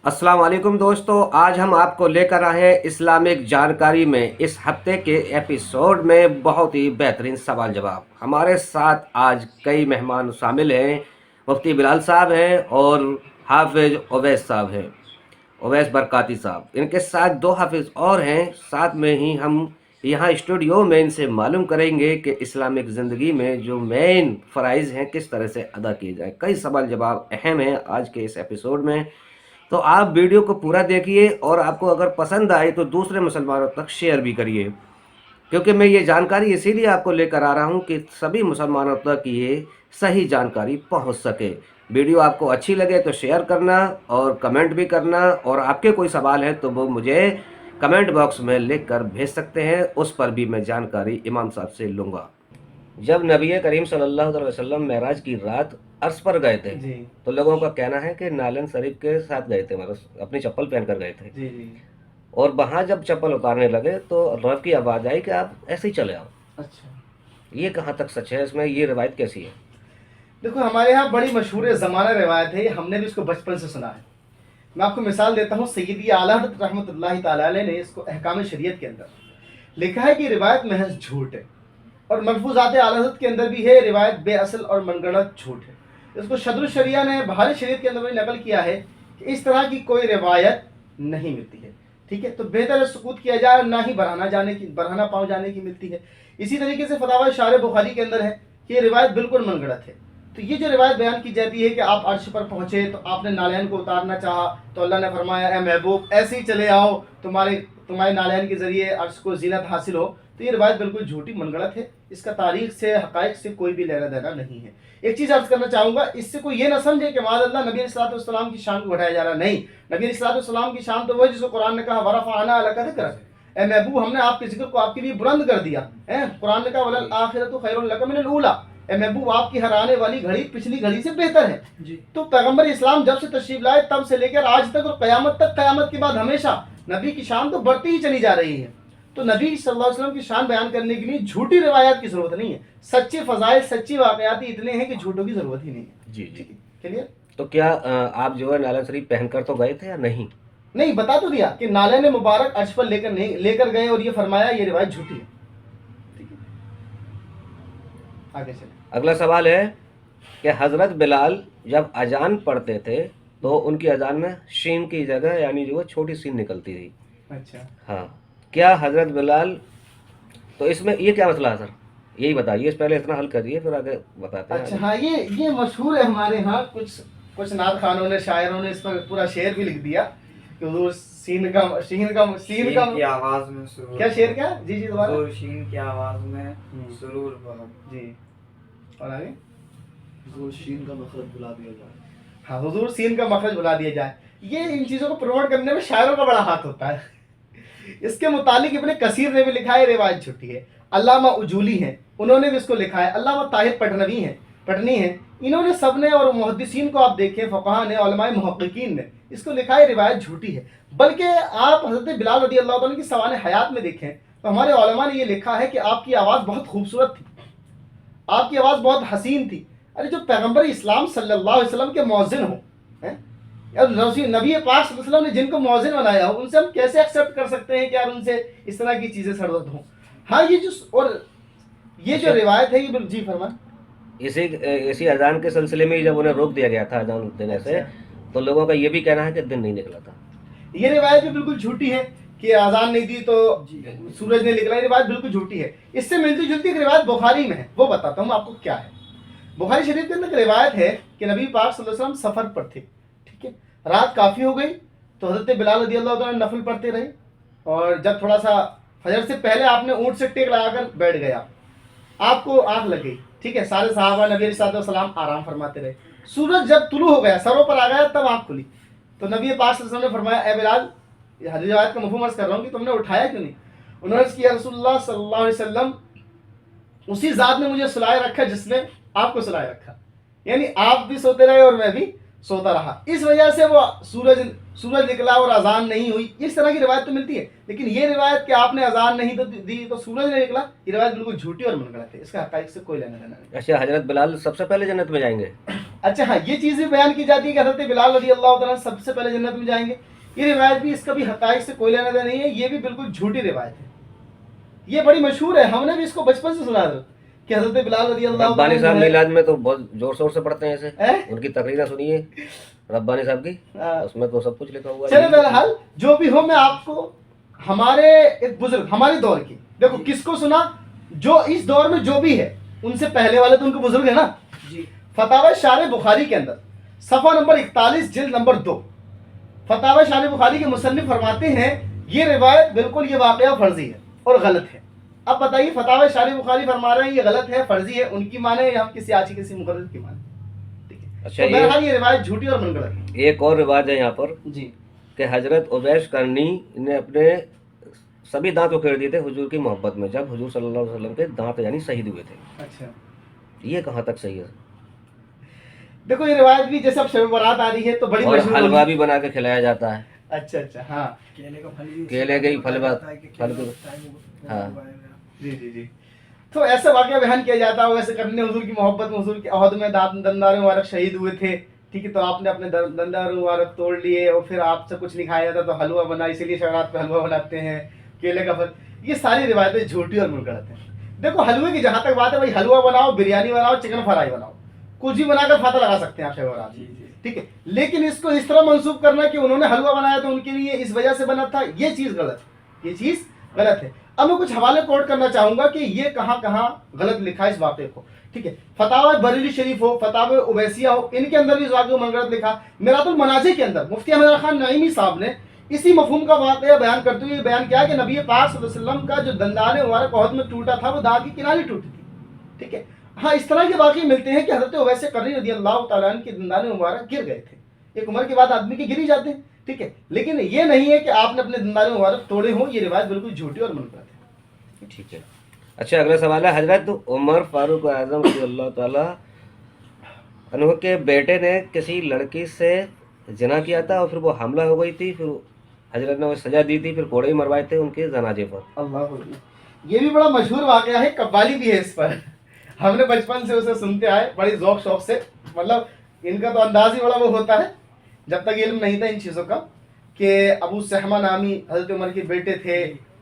अस्सलाम वालेकुम दोस्तों, आज हम आपको लेकर आए हैं इस्लामिक जानकारी में इस हफ्ते के एपिसोड में बहुत ही बेहतरीन सवाल जवाब। हमारे साथ आज कई मेहमान शामिल हैं। मुफ्ती बिलाल साहब हैं और हाफिज ओवैस साहब हैं, ओवैस बरकाती साहब। इनके साथ दो हाफिज और हैं। साथ में ही हम यहाँ स्टूडियो में इनसे मालूम करेंगे कि इस्लामिक ज़िंदगी में जो मेन फ़राइज़ हैं किस तरह से अदा किए जाएँ। कई सवाल जवाब अहम हैं आज के इस एपिसोड में, तो आप वीडियो को पूरा देखिए और आपको अगर पसंद आए तो दूसरे मुसलमानों तक शेयर भी करिए, क्योंकि मैं ये जानकारी इसीलिए आपको लेकर आ रहा हूँ कि सभी मुसलमानों तक ये सही जानकारी पहुँच सके। वीडियो आपको अच्छी लगे तो शेयर करना और कमेंट भी करना, और आपके कोई सवाल है तो वो मुझे कमेंट बॉक्स में लिख कर भेज सकते हैं, उस पर भी मैं जानकारी इमाम साहब से लूँगा। जब नबी करीम सल्लल्लाहु अलैहि वसल्लम मेराज की रात अर्श पर गए थे जी तो लोगों का कहना है कि नालन शरीफ के साथ गए थे, मतलब अपनी चप्पल पहन कर गए थे। जी जी। और वहां जब चप्पल उतारने लगे तो रब की आवाज़ आई कि आप ऐसे ही चले आओ। अच्छा, ये कहाँ तक सच है, इसमें ये रिवायत कैसी है? देखो हमारे यहाँ बड़ी मशहूर ज़माना रिवायत है, हमने भी इसको बचपन से सुना है। मैं आपको मिसाल देता हूँ, सैयदी आला हज़रत रहमतुल्लाहि तआला अलैह ने इसको अहकाम शरीयत के अंदर लिखा है कि रिवायत महज झूठ है, और मलफूजात आला हज़रत के अंदर भी है रिवायत बेअसल और मनगढ़ंत झूठ है। इसको शदरुल शरिया ने बहार शरीयत के अंदर भी नकल किया है कि इस तरह की कोई रिवायत नहीं मिलती है। ठीक है, तो बेहतर है सुकूत किया जाए, ना ही बढ़ाना पाँव जाने की मिलती है। इसी तरीके से फतावा शार बुखारी के अंदर है कि ये रिवायत बिल्कुल मनगढ़ंत है। तो ये जो रिवायत बयान की जाती है कि आप अर्श पर पहुंचे तो आपने नालैन को उतारना चाहा तो अल्लाह ने फरमाया ए महबूब ऐसे ही चले आओ, तुम्हारे नालैन के जरिए अर्श को जीनत हासिल हो, तो ये रिवायत बिल्कुल झूठी मनगढ़ंत है। इसका तारीख से हकायक से कोई भी लेना देना नहीं है। एक चीज़ अर्ज करना चाहूँगा, इससे कोई ये ना समझे कि माज़अल्लाह नबी अलैहिस्सलाम की शान को बढ़ाया जा रहा। नहीं, नबी अलैहिस्सलाम की शान तो वही जिसको कुरान ने कहा वरफ़अना लका ज़िक्रक, ए महबूब हमने आपके जिक्र को आपके लिए बुलंद कर दिया है। कुरान ने कहा वलल आखिरतु खैरुन लका मिनल ऊला, ए महबूब आपकी हर आने वाली घड़ी पिछली घड़ी से बेहतर है जी। तो पैगंबर इस्लाम जब से तशरीफ लाए तब से लेकर आज तक और क़यामत तक, क़यामत के बाद हमेशा नबी की शान तो बढ़ती ही चली जा रही है। तो नबी सल्लल्लाहु अलैहि वसल्लम की शान बयान करने के लिए झूठी रिवायत की जरूरत नहीं है। सच्चे फजाइल सच्ची वाकयाती इतने हैं कि झूठों की जरूरत ही नहीं है। जी जी। क्लियर? तो क्या आप जो है नालन शरीफ पहनकर तो गए थे या नहीं? नहीं, बता तो दिया कि नाले ने मुबारक अर्श पर लेकर गए और ये फरमाया ये रिवायत झूठी है। ठीक है, आगे चले। अगला सवाल है कि हज़रत बिलाल जब अजान पढ़ते थे तो उनकी अजान में शीन की जगह यानी जो छोटी सीन निकलती थी। अच्छा, हाँ, क्या हज़रत बिलाल, तो इसमें ये क्या मसला है सर, यही बताइए। इस पहले इतना हल करिए फिर आगे बताते हैं। अच्छा हाँ, ये मशहूर है हमारे यहाँ। कुछ नात खानों ने शायरों ने इस पर पूरा शेर भी लिख दिया कि हुजूर शीन की आवाज में सुरूर, क्या शेर क्या? जी जी दोबारा। हुजूर शीन की आवाज में सुरूर बहुत जी, और आगे हुजूर शीन का मखरज बुला दिया जाए। हाँ, हुजूर सीन का मखरज बुला दिया जाए। ये इन चीज़ों को प्रमोट करने में शायरों का बड़ा हाथ होता है। इसके मुतालिक इब्ने कसीर ने भी लिखा है रिवायत झूठी है। अल्लामा उजूली हैं, उन्होंने भी इसको लिखा है। अल्लामा ताहिर पटनी हैं, इन्होंने सबने, और मुहद्दिसीन को आप देखें, फ़क़हा ने, उलमाए मुहक्किकीन ने इसको लिखा है रिवायत झूठी है। बल्कि आप हज़रत बिलाल रज़ी अल्लाह तआला की सवाने हयात में देखें तो हमारे उलमा ने ये लिखा है कि आपकी आवाज़ बहुत खूबसूरत थी, आपकी आवाज़ बहुत हसीन थी। अरे जो पैगम्बर इस्लाम सल्लल्लाहु अलैहि वसल्लम के मौज़िन हो, नबी पाक सल्लल्लाहु अलैहि वसल्लम ने जिनको मौज़िन बनाया हो, उनसे हम कैसे एक्सेप्ट कर सकते हैं कि यार उनसे इस तरह की चीज़ें सरदर्द हों? हाँ, ये जो रिवायत है ये जी फरमान। इसी अजान के सिलसिले में ही जब उन्हें रोक दिया गया था अजान देने से, तो लोगों का ये भी कहना है कि दिन नहीं निकला था। ये रिवायत भी बिल्कुल झूठी है कि अजान नहीं दी तो सूरज नहीं निकला। ये रिवायत बिल्कुल झूठी है। इससे मिलती जुलती एक रिवायत बुखारी में है, वो बताता हूँ आपको क्या है। बुखारी शरीफ के अंदर एक रिवायत है कि नबी पाक सल्लल्लाहु अलैहि वसल्लम सफ़र पर थे। ठीक है, रात काफ़ी हो गई तो हज़रत बिलाल रज़ी अल्लाह तआला नफल पढ़ते रहे, और जब थोड़ा सा फजर से पहले आपने ऊँट से टेक लगाकर बैठ गया, आपको आँख लग गई। ठीक है, सारे सहाबा नबी अलैहिस्सलाम आराम फरमाते रहे। सूरज जब तुलू हो गया, सरों पर आ गया, तब आँख खुली तो नबी पाक सल्लल्लाहु अलैहि वसल्लम ने फरमाया ए बिलाल, ये हदीस रिवायत का मफ़हूम अर्ज़ कर रहा हूँ कि तुमने उठाया क्यों नहीं? उन्होंने किया रसूलुल्लाह सल्लल्लाहु अलैहि वसल्लम, उसी ज़ात ने मुझे सुलाए रखा जिसने आपको सुलाए रखा। यानी आप भी सोते रहे और मैं भी सोता रहा, इस वजह से वो सूरज निकला और अजान नहीं हुई, इस तरह की रिवायत तो मिलती है। लेकिन ये रिवायत कि आपने अजान नहीं तो दी तो सूरज नहीं निकला, ये रिवायत बिल्कुल झूठी और मनगढ़ंत है, इसका हक़ाइक़ से कोई लेना देना नहीं। अच्छा, हजरत बिलाल सबसे पहले जन्नत में जाएंगे? अच्छा हाँ, ये चीज़ भी बयान की जाती है कि हज़रत बिलाल रज़ी अल्लाह तआला सबसे पहले जन्नत में जाएंगे। ये रिवायत भी, इसका भी हक़ाइक़ से कोई लेना देना नहीं है, ये भी बिल्कुल झूठी रिवायत है। ये बड़ी मशहूर है, हमने भी इसको बचपन से सुना था कि हज़रत बिलाल रज़ी अल्लाह रब्बानी साहब मिलाद में तो बहुत जोर शोर से पढ़ते हैं ऐसे, हैं? उनकी तकरीरें सुनिए रब्बानी साहब की, हाँ। उसमें तो सब कुछ लिखा हुआ चलो है। बहरहाल जो भी हो, मैं आपको हमारे एक बुजुर्ग, हमारे दौर की, देखो किसको सुना, जो इस दौर में जो भी है उनसे पहले वाले तो उनके बुजुर्ग है ना जी। फतावा शार बुखारी के अंदर सफ़ा नंबर 41 जिल्द नंबर 2, फतावा शार बुखारी के मुसन्निफ फरमाते हैं ये रिवायत बिल्कुल ये वाक़या फर्जी है और गलत है। अब बताइए, फतावा शार बुखारी फरमा रहे हैं ये गलत है, फर्जी है, उनकी माने या हम किसी आची किसी मुकर्रर की माने? ठीक है, अच्छा, तो बहरहाल ये रिवायत झूठी और मनगढ़ंत एक और रिवाज है यहाँ पर है जी। कि हजरत उवैस करनी ने अपने सभी दांत उखेड़ दिए थे हुजूर की मोहब्बत में, जब हुजूर सल्लल्लाहु अलैहि वसल्लम के दांत यानी शहीद हुए थे। अच्छा, ये कहाँ तक सही है? देखो ये रिवायत भी जैसे अब शब बारात आ रही है तो बड़ी और मशहूर हलवा होगी। भी बना के खिलाया जाता है, अच्छा अच्छा, हाँ केले का फल भी केले के ही फल बताया बात- जाता है कि फल केले को- का टाइम वो हाँ। उगाया गया। जी जी जी। तो ऐसा वाक़या बयान किया जाता है, वैसे करने हुजूर की मोहब्बत में हुजूर के अहद में दंदार मुबारक शहीद हुए थे, ठीक है, तो आपने अपने दंदार मुबारक तोड़ लिए और फिर आपसे कुछ नहीं खाया जाता तो हलवा बना, इसीलिए शरात पे हलवा बनाते हैं, केले का फल। ये सारी रिवायतें झूठी और मनगढ़ंत हैं। देखो हलवे की जहाँ तक बात है भाई, हलवा बनाओ, बिरयानी बनाओ, चिकन फ्राई बनाओ, कुछ भी बनाकर फाता लगा सकते हैं आप शब बारात में, ठीक है, लेकिन इसको इस तरह मंसूब करना कि उन्होंने हलवा बनाया तो उनके लिए इस वजह से बना था, ये चीज़ गलत है, ये चीज़ गलत है। अब मैं कुछ हवाले कोट करना चाहूंगा कि ये कहाँ कहाँ गलत लिखा है इस वाक़े को, ठीक है। फतावा बरेली शरीफ हो, फतावा उवैसिया हो, इनके अंदर भी इस वाक़े को मनगढ़ंत लिखा। मिरातुल मनाज़िर के अंदर मुफ्ती अहमद खान नईमी साहब ने इसी मफहूम का वाक़या बयान करते हुए बयान किया कि नबी पाक सल्लल्लाहु अलैहि वसल्लम का जो दंदान मुबारक ओहद में टूटा था वो दांत की किनारी टूटी थी, ठीक है। हाँ, इस तरह के वाक़े मिलते हैं कि हज़रत उवैस करनी रज़ी अल्लाह तआला अन्हु के दंदान मुबारक गिर गए थे, एक उम्र के बाद आदमी के गिर ही जाते हैं, ठीक है, लेकिन ये नहीं है कि आपने अपने दंदान मुबारक तोड़े हों, ये रिवायत बिल्कुल झूठी और मनगढ़ंत है। ठीक है। अच्छा, अगला सवाल है, हजरत उमर फारूक आज़म रज़ियल्लाहु ताला अन्हु के बेटे ने किसी लड़की से जिना किया था और फिर वो हमला हो गई थी, फिर हजरत ने वो सजा दी थी, फिर कोड़े ही मरवाए थे उनके जनाजे पर। अल्लाह, ये भी बड़ा मशहूर वाक़या है, कव्वाली भी है इस पर, हमने बचपन से उसे सुनते आए बड़ी ज़ौक़ शौक़ से, मतलब इनका तो अंदाज़ ही बड़ा वो होता है, जब तक इल्म नहीं था इन चीज़ों का, कि अबू सहमा नामी हज़रत उमर के बेटे थे,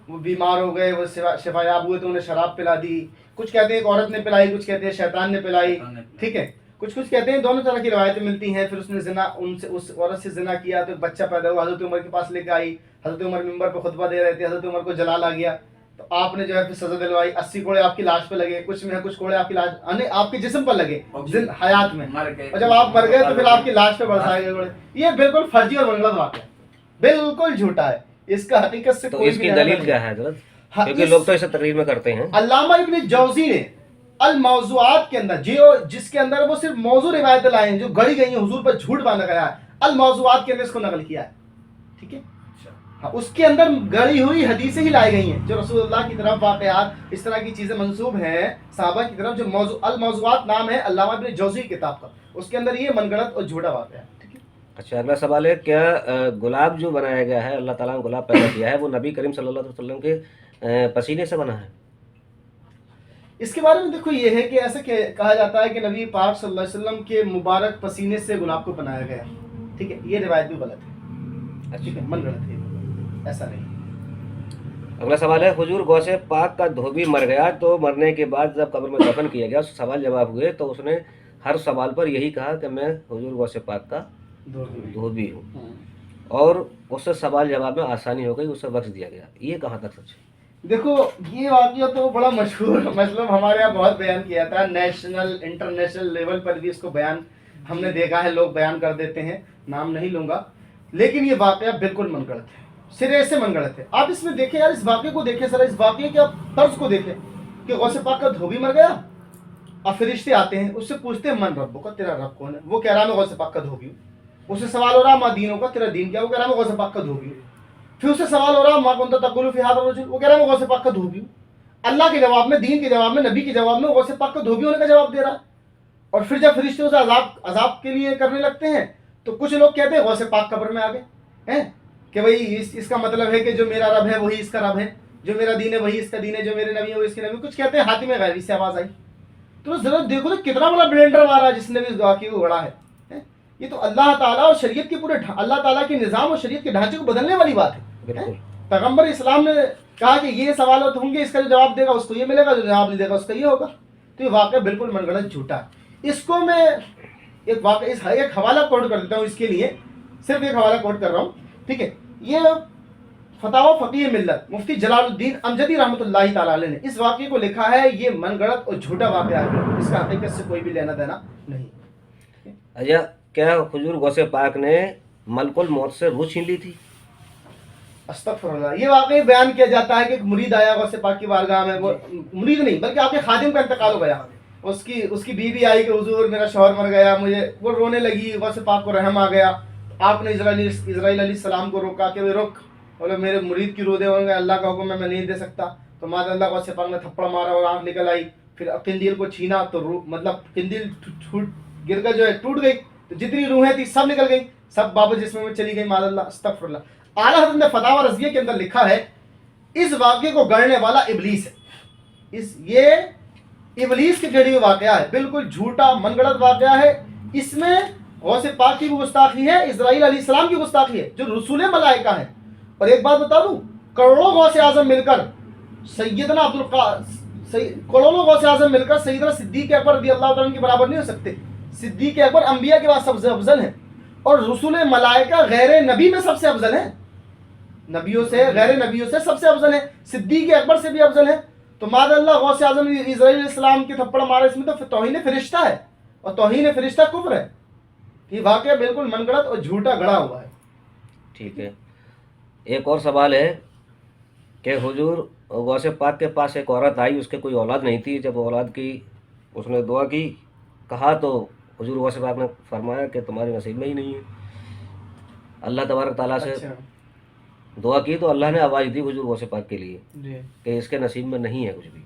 वो बीमार हो गए, वो शिफायाब हुए तो उन्हें शराब पिला दी, कुछ कहते हैं एक औरत ने पिलाई, कुछ कहते हैं शैतान ने पिलाई, ठीक है, कुछ कुछ कहते हैं, दोनों तरह की रवायतें मिलती हैं। फिर उसने जिना उनसे उस औरत से जिना किया तो एक बच्चा पैदा हुआ, हज़रत उमर के पास लेकर आई, हज़रत उमर मिंबर पर खुतबा दे रहे थे, हज़रत उमर को जलाल आ गया, तो आपने जो है फिर सजा दिलवाई, 80 कोड़े आपकी लाश पे लगे, कुछ में है कुछ कोड़े आपकी लाश आपके जिस्म पर लगे हयात में, मर गए, और जब आप मर गए तो फिर आपकी लाश पे बरसाए गए कोड़े। ये बिल्कुल फर्जी और मनगढ़ंत वाक़या है, बिल्कुल झूठा है, इसका हकीकत से तो कोई इसकी भी दलील नहीं क्या है। है हजरत? हाँ, क्योंकि इस- लोग तो इसे तकरीर में करते हैं। अल्लामा इब्न जौज़ी ने अल मौज़ूआत के अंदर जो जिसके अंदर वो सिर्फ मौजू रिवायतें लाए हैं जो गढ़ी गई हैं, हुजूर पर झूठ बांधा गया है, अल मौज़ूआत के अंदर इसको नकल किया है, ठीक है। हाँ, उसके अंदर गढ़ी हुई हदीसें ही लाई गई हैं, जो रसूलुल्लाह की तरफ वाक़यात इस तरह की चीज़ें मंसूब हैं सहाबा की तरफ, जो मौजू अल मौज़ूआत नाम है अल्लामा इब्न जौज़ी किताब का, उसके अंदर ये मनगढ़ंत और झूठा वाक़या है, ठीक है। अच्छा, अगला सवाल है, क्या गुलाब जो बनाया गया है, अल्लाह ताला ने गुलाब पैदा किया है, वो नबी करीम सल्लल्लाहु अलैहि वसल्लम के पसीने से बना है? इसके बारे में देखो ये है कि ऐसा कहा जाता है कि नबी पाक सल्लल्लाहु अलैहि वसल्लम के मुबारक पसीने से गुलाब को बनाया गया, ठीक है, ये रिवायत भी गलत है, ठीक है, मनगढ़ंत है, ऐसा नहीं। अगला सवाल है, हुजूर गौसे पाक का धोबी मर गया तो मरने के बाद जब कब्र में दफन किया गया, उससे सवाल जवाब हुए तो उसने हर सवाल पर यही कहा कि मैं हुजूर गौसे पाक का धोबी हूँ, और उससे सवाल जवाब में आसानी हो गई, उसे बख्श दिया गया, ये कहाँ तक सच है? देखो ये वाक़या तो बड़ा मशहूर, मतलब हमारे यहाँ बहुत बयान किया था, नेशनल इंटरनेशनल लेवल पर भी इसको बयान हमने देखा है, लोग बयान कर देते हैं, नाम नहीं लूँगा, लेकिन ये वाक़या बिल्कुल मनगढ़ंत है, सिरे से मनगढ़ंत है। आप इसमें देखें यार, इस वाक़े को देखें सर, इस वाक़े के आप तर्ज को देखें कि गौसे पाक का धोबी मर गया, अब फरिश्ते आते हैं, उससे पूछते हैं मन रब्बो का, तेरा रब कौन है? वो कह रहा मैं गौसे पाक का धोबी हूँ। उससे सवाल हो रहा माँ दीनों का, तेरा दीन क्या? वो कह रहा मैं गौसे पाक का धोबी हूँ। फिर उससे सवाल हो रहा माँ कौन तकुलु फी हाज़ा रजुल, वो कह रहा मैं गौसे पाक का धोबी हूँ। अल्लाह के जवाब में, दीन के जवाब में, नबी के जवाब में गौसे पाक का धोबी होने का जवाब दे रहा है। और फिर जब फरिश्ते उसे अजाब के लिए करने लगते हैं तो कुछ लोग कहते हैं गौसे पाक कब्र में आ गए हैं कि भाई इसका मतलब है कि जो मेरा रब है वही इसका रब है, जो मेरा दीन है वही इसका दीन है, जो मेरे नबी है वो इसके नबी। कुछ कहते हैं हाथी में गैबी से आवाज आई। तो जरा देखो तो कितना बड़ा ब्लेंडर मारा जिसने भी इस वाक़े को गढ़ा है। ये तो अल्लाह ताला और शरीयत के पूरे अल्लाह ताला के निज़ाम और शरीयत के ढांचे को बदलने वाली बात है। पैगंबर इस्लाम ने कहा कि ये सवाल होंगे, इसका जो जवाब देगा उसको ये मिलेगा, जो जवाब नहीं देगा उसका ये होगा। तो ये वाक़या बिल्कुल मनगढ़ंत झूठा है। इसको मैं एक हवाला कोट कर देता हूँ, इसके लिए सिर्फ एक हवाला कोट कर रहा हूँ, ठीक है। ये फतावा फ़क़ीह मिल्लत मुफ्ती जलालुद्दीन अमजदी रहमतुल्लाहि ताला अलैह ने इस वाक़े को लिखा है। ये मनगढ़ंत और झूठा वाक़या है, इसका हकीकत से कोई भी लेना देना नहीं। अच्छा, क्या हुजूर गौसे पाक ने मलकुल मौत से रूह छीन ली थी? अस्तगफुरुल्लाह। ये वाकई बयान किया जाता है कि एक मुरीद आया गौसे पाक की बारगाह में, वो मुरीद नहीं बल्कि आपके खादिम का इंतकाल हो गया। उसकी बीवी आई कि हुजूर मेरा शौहर मर गया, मुझे वो रोने लगी, गौसे पाक को रहम आ गया। आपने इज़राइल अलैहिस्सलाम को रोका कि वे रुक, बोले मेरे मुरीद की रूह दे होंगे, अल्लाह का हुक्म है मैं नहीं दे सकता। तो माज़अल्लाह गौसे पाक ने थप्पड़ मारा और आँख निकल आई। फिर किंदील को छीना तो रूह मतलब किंदील गिर कर जो है टूट गई, तो जितनी रूहें थी सब निकल गई, सब वापस जिस्म में चली गई। माज़अल्लाह अस्तगफुरुल्लाह। आला हज़रत ने फतावा रज़िया के अंदर लिखा है इस वाक़े को गढ़ने वाला इबलीस है। ये इबलीस के गढ़े हुए वाक़या है, बिल्कुल झूठा मनगढ़ंत वाक़या है। इसमें गौसे पाक की भी गुस्ताखी है, इज़राइल अलैहिस्सलाम की गुस्ताखी है जो रसूल मलाइका है। और एक बात बता दूं, करोड़ों गौसे आज़म मिलकर सैयदना करोड़ों गौसे आज़म मिलकर सैयदना सिद्दीक़ अकबर रज़ियल्लाहु ताला के बराबर नहीं हो सकते। सिद्दीक़ अकबर अंबिया के बाद सबसे अफजल है और रसूल मलाइका गैर नबी में सबसे अफजल है, नबियों से गैर नबियों से सबसे अफजल है, सिद्दीक़ अकबर से भी अफजल है। तो माज़अल्लाह गौसे आज़म इज़राइल अलैहिस्सलाम के थप्पड़ मारा, इसमें तो तौहीन फरिश्ता है और तौहीन फरिश्ता कुफ्र है। ये वाक़या बिल्कुल मनगढ़ंत और झूठा गढ़ा हुआ है। ठीक है, एक और सवाल है कि हुजूर गौसे पाक के पास एक औरत आई, उसके कोई औलाद नहीं थी। जब औलाद की उसने दुआ की, कहा तो हुजूर गौसे पाक ने फरमाया कि तुम्हारे नसीब में ही नहीं है। अल्लाह तबारक ताला से दुआ की तो अल्लाह ने आवाज़ दी हुजूर गौसे पाक के लिए कि इसके नसीब में नहीं है कुछ भी।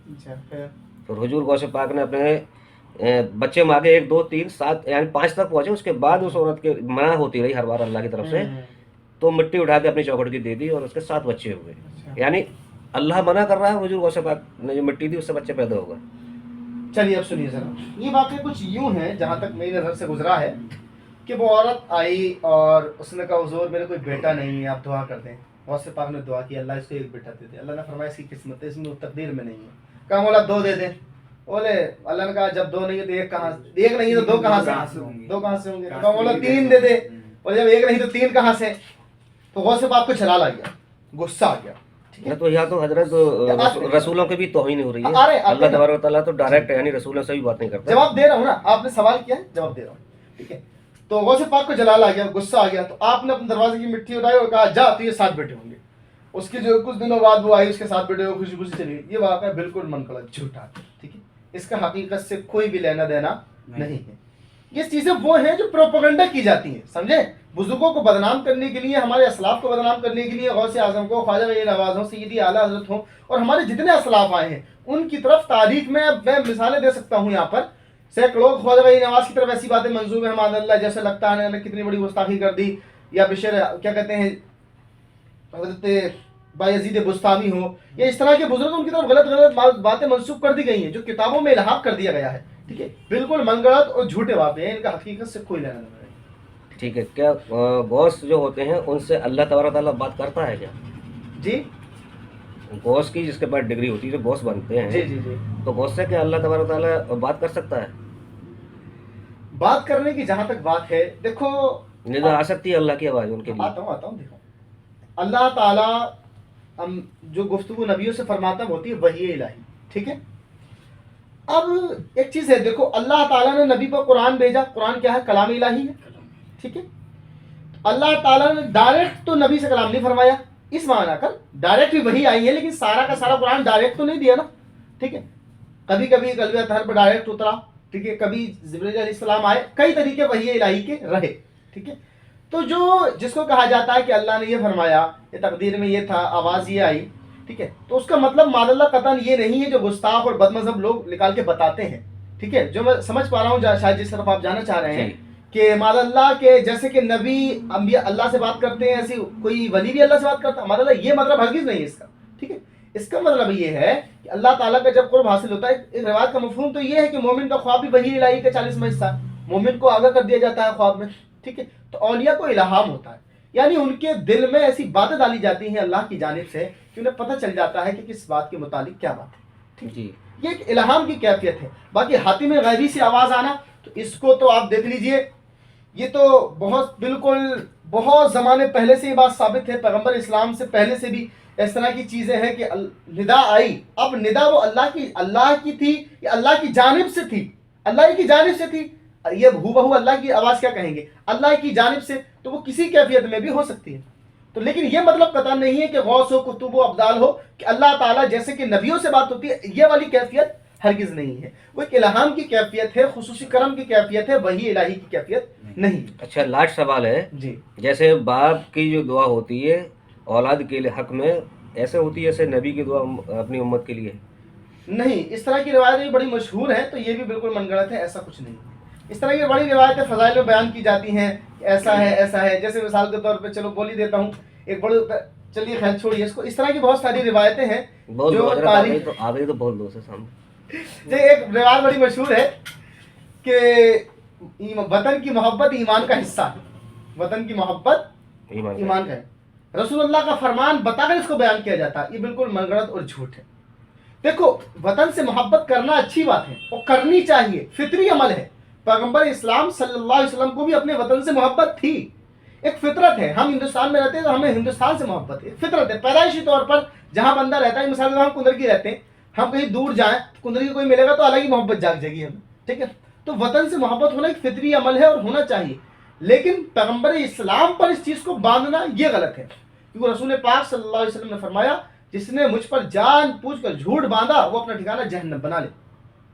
फिर हुजूर गौसे पाक ने अपने बच्चे मांगे 1 2 3 7 यानी 5 तक पहुँचे। उसके बाद उस औरत के मना होती रही हर बार अल्लाह की तरफ से, तो मिट्टी उठा के अपनी चौखट की दे दी और उसके 7 बच्चे हुए। यानी अल्लाह मना कर रहा है, हुजूर गौसे पाक ने जो मिट्टी दी उससे बच्चे पैदा होगा। चलिए अब सुनिए जरा, ये वाक़या कुछ यूं है जहाँ तक मेरी नज़र से गुजरा है कि वो औरत आई और उसने कहा हुजूर मेरे कोई बेटा नहीं है, आप दुआ कर दें। गौसे पाक ने दुआ की, अल्लाह इसको एक बेटा दे दे। अल्लाह ने फरमाया इसकी किस्मत है, इसमें तकदीर में नहीं है। कहा मौला 2 दे दे। बोले अल्लाह ने कहा जब 2 नहीं है तो एक नहीं है तो 2 कहाँ से होंगे? 2 कहाँ से होंगे? कहा मौला 3 दे दे। बोले जब 1 नहीं तो 3 कहाँ से? तो गौसे पाक को जलाल आ गया, गुस्सा आ गया। तो यहाँ तो हजरत रसूलों की भी तौहीन हो रही है। अल्लाह तबारक तआला तो डायरेक्ट यानी रसूलों से भी बात नहीं करता। जवाब दे रहा हूँ ना, आपने सवाल किया है जवाब दे रहा हूँ, ठीक है। तो गौसे पाक को जलाल आ गया, गुस्सा आ गया। तो आपने अपने दरवाजे की मिट्टी उठाई और कहा जा तो ये 7 बेटे होंगे। उसके जो कुछ दिनों बाद वो आई, उसके 7 बेटे खुशी खुशी चली गई। ये वाक़या बिल्कुल मनगढ़ंत झूठा, ठीक है। इसका हकीकत से कोई भी लेना देना नहीं है। ये चीजें वो हैं जो प्रोपेगेंडा की जाती हैं, समझे। बुजुर्गों को बदनाम करने के लिए, हमारे असलाफ को बदनाम करने के लिए, गौसे आज़म को, ख्वाजा गौसे नवाज़ हो, सैयदी आला हज़रत हो और हमारे जितने असलाफ आए हैं उनकी तरफ तारीख में मैं मिसालें दे सकता हूँ। यहाँ पर सैकड़ों ख्वाजा गौसे नवाज़ की तरफ ऐसी बातें मंसूब है माज़अल्लाह, जैसे लगता है ने कितनी बड़ी गुस्ताखी कर दी, या बिशर क्या कहते हैं हज़रत बायज़ीद बुस्तामी हो, या इस तरह के बुजुर्ग उनकी तरफ गलत बातें मंसूब कर दी गई हैं जो किताबों में इल्हाक कर दिया गया है, ठीक है। बिल्कुल मनगढ़ंत और झूठे वाक़े हैं, इनका हकीकत से कोई लेना देना नहीं। ठीक है, क्या गौस जो होते हैं उनसे अल्लाह तबारक तआला बात करता है क्या? जी, गौस की जिसके पास डिग्री होती है, जो गौस बनते हैं, जी जी जी, तो गौस से क्या अल्लाह तबारक तआला बात कर सकता है? बात करने की जहाँ तक बात है, देखो निदा आ सकती है अल्लाह की आवाज़ उनके लिए? आता हूँ देखो, अल्लाह ताला जो गुफ्तगू नबियों से फरमाता होती है वही इलाही, ठीक है। अब एक चीज़ है, देखो अल्लाह ताला ने नबी पर कुरान भेजा, कुरान क्या है? कलाम इलाही है, ठीक है। अल्लाह ताला ने डायरेक्ट तो नबी से कलाम नहीं फरमाया, इस माना कर डायरेक्ट भी वही आई है, लेकिन सारा का सारा कुरान डायरेक्ट तो नहीं दिया ना, ठीक है। कभी कभी कलवे अतहर पर डायरेक्ट उतरा, ठीक है, कभी जिब्रील अलैहिस्सलाम आए, कई तरीके वही इलाही के रहे, ठीक है। तो जो जिसको कहा जाता है कि अल्लाह ने ये फरमाया, ये तकदीर में ये था, आवाज़ ये आई, ठीक है, तो उसका मतलब मादल्ला कतन ये नहीं है जो गुस्ताख और बदमज़हब लोग निकाल के बताते हैं, ठीक है। जो मैं समझ पा रहा हूँ शायद जिस तरफ आप जाना चाह रहे हैं کہ ماذا اللہ کے جیسے کہ نبی انبیاء اللہ سے بات کرتے ہیں، ایسی کوئی ولی بھی اللہ سے بات کرتا ہے، ماذا اللہ، یہ مطلب ہرگز نہیں ہے اس کا. ٹھیک ہے، اس کا مطلب یہ ہے کہ اللہ تعالیٰ کا جب قرب حاصل ہوتا ہے، ایک روایت کا مفہوم تو یہ ہے کہ مومن کا خواب بھی وحی الہی کا 40واں حصہ، مومن کو آگاہ کر دیا جاتا ہے خواب میں. ٹھیک ہے، تو اولیاء کو الہام ہوتا ہے، یعنی ان کے دل میں ایسی باتیں ڈالی جاتی ہیں اللہ کی جانب سے کہ انہیں پتہ چل جاتا ہے کہ کس بات کے متعلق کیا بات ہے. جی یہ ایک الہام کی کیفیت ہے. باقی حاتم غیبی سے آواز آنا، تو اس کو تو آپ دیکھ لیجئے، یہ تو بہت زمانے پہلے سے یہ بات ثابت ہے. پیغمبر اسلام سے پہلے سے بھی اس طرح کی چیزیں ہیں کہ ندا آئی. اب ندا وہ اللہ کی تھی یا اللہ کی جانب سے تھی؟ اللہ کی جانب سے تھی. یہ ہو بہو اللہ کی آواز کیا کہیں گے؟ اللہ کی جانب سے، تو وہ کسی کیفیت میں بھی ہو سکتی ہے. تو لیکن یہ مطلب قطعا نہیں ہے کہ غوث ہو، کتب و ابدال ہو، کہ اللہ تعالیٰ جیسے کہ نبیوں سے بات ہوتی ہے، یہ والی کیفیت ہرگز نہیں ہے. وہ ایک الہام کی کیفیت ہے، خصوصی کرم کی کیفیت ہے، وہی الہی کی کیفیت نہیں. اچھا، لاسٹ سوال ہے. جی، جیسے باپ کی جو دعا ہوتی ہے اولاد کے لیے حق میں، ایسے ہوتی ہے جیسے نبی کی دعا اپنی امت کے لیے؟ نہیں، اس طرح کی روایتیں بڑی مشہور ہیں، تو یہ بھی بالکل من گڑت ہے، ایسا کچھ نہیں. اس طرح کی بڑی روایتیں فضائل میں بیان کی جاتی ہیں کہ ایسا ہے ایسا ہے. جیسے مثال کے طور پہ چلو بول ہی دیتا ہوں ایک بڑی، چلیے خیر چھوڑیے اس کو. اس طرح کی بہت ساری روایتیں ہیں جو تاریخ، آگے تو بول دو سے سامنے. جو ایک روایت بڑی مشہور ہے کہ وطن کی محبت ایمان کا حصہ ہے. وطن کی محبت ایمان کا ہے. رسول اللہ کا فرمان بتا کر اس کو بیان کیا جاتا ہے، یہ بالکل من گڑت اور جھوٹ ہے. دیکھو، وطن سے محبت کرنا اچھی بات ہے اور کرنی چاہیے، فطری عمل ہے. پیغمبر اسلام صلی اللہ علیہ وسلم کو بھی اپنے وطن سے محبت تھی. ایک فطرت ہے، ہم ہندوستان میں رہتے ہیں تو ہمیں ہندوستان سے محبت ہے، فطرت ہے. پیدائشی طور پر جہاں بندہ رہتا ہے، مثال ہم کندرگی رہتے ہیں، ہم کہیں دور جائیں، کندرگی کوئی ملے گا تو الگ ہی محبت جاگ جائے گی ہمیں. ٹھیک ہے، تو وطن سے محبت ہونا ایک فطری عمل ہے اور ہونا چاہیے. لیکن پیغمبر اسلام پر اس چیز کو باندھنا یہ غلط ہے، کیونکہ رسول پاک صلی اللہ علیہ وسلم نے فرمایا جس نے مجھ پر جان پوچھ کر جھوٹ باندھا وہ اپنا ٹھکانہ جہنم بنا لے.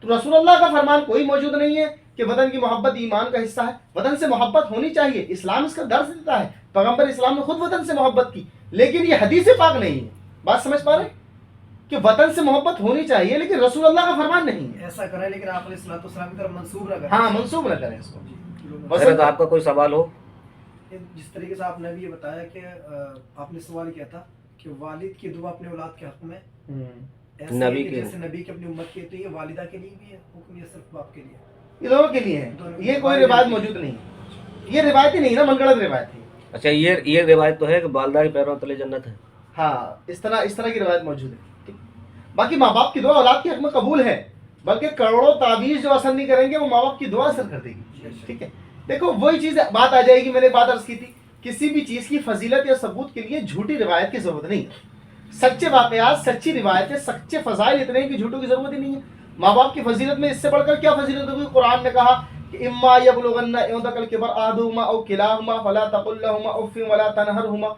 تو رسول اللہ کا فرمان کوئی موجود نہیں ہے کہ وطن کی محبت ایمان کا حصہ ہے. وطن سے محبت ہونی چاہیے، اسلام اس کا درس دیتا ہے. پیغمبر اسلام نے خود وطن سے محبت کی، لیکن یہ حدیث پاک نہیں ہے. بات سمجھ پا رہے ہیں کہ وطن سے محبت ہونی چاہیے لیکن رسول اللہ کا فرمان نہیں ہے. ایسا کریں لیکن آپ علیہ الصلوۃ والسلام کی طرف منسوب نہ کریں. ہاں، منسوب نہ کریں اس کو. حضرت آپ کا کوئی سوال ہو؟ جس طریقے سے آپ نے بھی یہ بتایا کہ آپ نے سوال کیا تھا کہ والد کی دعا اپنے اولاد کے حق میں ایسے نبی کہ کے، جیسے نبی کی اپنی امت کی، تو یہ والدہ کے لیے بھی ہے حکم یا صرف باپ کے لیے؟ یہ دونوں کے لیے ہے. یہ کوئی روایت موجود نہیں ہے، یہ روایت ہی نہیں نا، من گڑت روایت ہے. اچھا، یہ روایت تو ہے کہ والدہ کے پیروں تلے جنت ہے. ہاں، اس طرح کی روایت موجود ہے. باقی ماں باپ کی دعا اولاد کے حق میں قبول ہے، بلکہ کروڑوں تعویذ جو اثر نہیں کریں گے وہ ماں باپ کی دعا اثر کر دے گی. ٹھیک ہے، دیکھو وہی چیز بات آ جائے گی. میں نے بات عرض کی تھی، کسی بھی چیز کی فضیلت یا ثبوت کے لیے جھوٹی روایت کی ضرورت نہیں ہے. سچے واقعات، سچی روایتیں، سچے فضائل اتنے ہیں کہ جھوٹوں کی ضرورت ہی نہیں ہے. ماں باپ کی فضیلت میں اس سے بڑھ کر کیا فضیلت ہوگی؟ قرآن نے کہا کہ اما یبلغن عندک الکبر احدہما او کلاہما فلا تقل لہما اف ولا تنہرہما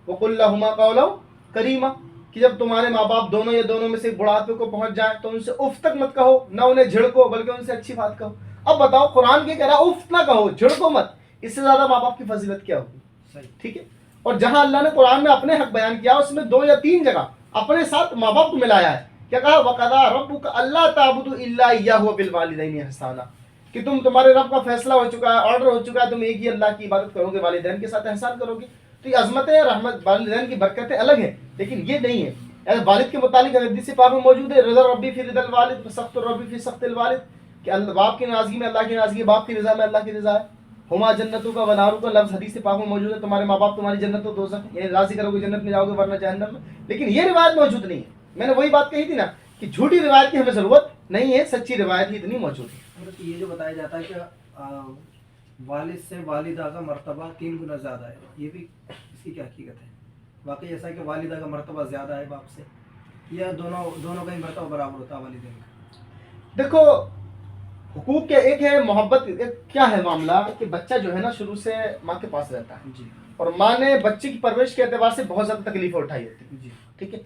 وقل لہما قولا کریما، کہ جب تمہارے ماں باپ دونوں یا دونوں میں سے بڑھاپے کو پہنچ جائیں تو ان سے اف تک مت کہو، نہ انہیں جھڑکو بلکہ ان سے اچھی بات کہو. اب بتاؤ، قرآن کیا کہہ رہا ہے؟ اف نہ کہو، جھڑکو مت. اس سے زیادہ ماں باپ کی فضیلت کیا ہوگی؟ ٹھیک ہے. اور جہاں اللہ نے قرآن میں اپنے حق بیان کیا اس میں 2 یا 3 جگہ اپنے ساتھ ماں باپ کو ملایا ہے. کیا کہا؟ وَقَضَىٰ رَبُّكَ أَلَّا تَعْبُدُوا إِلَّا إِيَّاهُ وَبِالْوَالِدَيْنِ إِحْسَانًا، کہ تمہارے رب کا فیصلہ ہو چکا ہے، آرڈر ہو چکا ہے، تم ایک ہی اللہ کی عبادت کرو گے، والدین کے ساتھ احسان کرو گے. تو یہ عظمتیں، رحمت، والدین کی برکتیں الگ ہیں، لیکن یہ نہیں ہے. والد کے متعلق حدیث پاک میں موجود ہے، رضا ربی فی رضا الوالد سخت الربی فی سخت الوالد، کہ باپ کی ناراضگی میں اللہ کی ناراضگی، باپ کی رضا میں اللہ کی رضا ہے. ہما جنتوں کا وناروں کا لفظ حدیث پاک میں موجود ہے، تمہارے ماں باپ تمہاری جنت و دوزخ، یعنی راضی کرو گے جنت میں جاؤ گے ورنہ جہنم میں. لیکن یہ روایت موجود نہیں ہے. میں نے وہی بات کہی تھی نا کہ جھوٹی روایت کی ہمیں ضرورت نہیں ہے، سچی روایت ہی اتنی موجود ہے. یہ جو بتایا جاتا ہے کہ والد سے والدہ کا مرتبہ 3 گنا زیادہ ہے، یہ بھی اس کی کیا حقیقت ہے؟ واقعی ایسا ہے کہ والدہ کا مرتبہ زیادہ ہے باپ سے، یا دونوں کا ہی مرتبہ برابر ہوتا ہے والدین کا؟ دیکھو، حقوق کے ایک ہے محبت. کیا ہے معاملہ کہ بچہ جو ہے نا شروع سے ماں کے پاس رہتا ہے، جی، اور ماں نے بچے کی پرورش کے اعتبار سے بہت زیادہ تکلیفیں اٹھائی ہوتی ہیں. جی، ٹھیک ہے،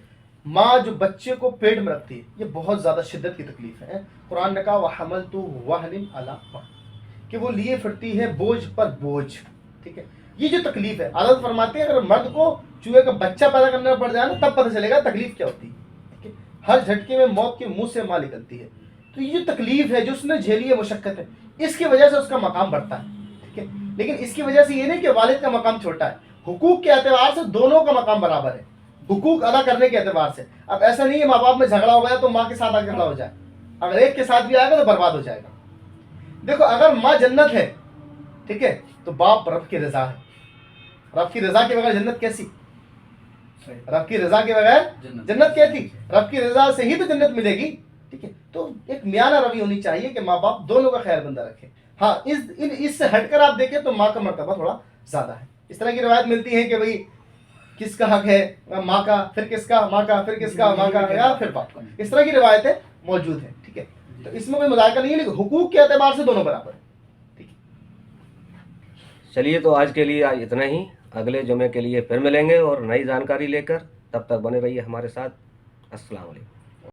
ماں جو بچے کو پیٹ میں رکھتی ہے یہ بہت زیادہ شدت کی تکلیف ہے. قرآن نے کہا وَحَمَلْتُهُ وَهْنٍ عَلَىٰ وَهْنٍ، کہ وہ لیے پھرتی ہے بوجھ پر بوجھ. ٹھیک ہے، یہ جو تکلیف ہے، حضرت فرماتے ہیں اگر مرد کو چوہے کا بچہ پیدا کرنا پڑ جائے نا تب پتہ چلے گا تکلیف کیا ہوتی ہے. ٹھیک ہے، ہر جھٹکے میں موت کے منہ سے ماں نکلتی ہے. تو یہ جو تکلیف ہے جو اس نے جھیلی ہے، مشقت ہے، اس کی وجہ سے اس کا مقام بڑھتا ہے. ٹھیک ہے. لیکن اس کی وجہ سے یہ نہیں کہ والد کا مقام چھوٹا ہے, حقوق کے اعتبار سے دونوں کا مقام برابر ہے, حقوق ادا کرنے کے اعتبار سے. اب ایسا نہیں ہے ماں باپ میں جھگڑا ہو گیا تو ماں کے ساتھ آ کے کھڑا ہو جائے, اگر ایک کے ساتھ بھی آئے گا تو برباد ہو جائے گا. دیکھو اگر ماں جنت ہے, ٹھیک ہے, تو باپ رب کی رضا ہے. رب کی رضا کے بغیر جنت کیسی؟ رب کی رضا کے بغیر جنت کیسی؟ رب کی رضا سے ہی تو جنت ملے گی. ٹھیک ہے, تو ایک میانہ روی ہونی چاہیے کہ ماں باپ دونوں کا خیر بندہ رکھے. ہاں اس سے ہٹ کر آپ دیکھیں تو ماں کا مرتبہ تھوڑا زیادہ ہے. اس طرح کی روایت ملتی ہے کہ بھئی کس کا حق ہے, ماں کا, پھر کس کا, ماں کا, پھر کس کا, ماں کا, یا پھر باپ کا. اس طرح کی روایتیں موجود ہیں. ٹھیک ہے, تو اس میں کوئی مذائقہ نہیں ہے, لیکن حقوق کے اعتبار سے دونوں برابر ہیں. چلیے تو آج کے لیے اتنا ہی. اگلے جمعے کے لیے پھر ملیں گے اور نئی جانکاری لے کر. تب تک بنے رہیے ہمارے ساتھ. السلام علیکم.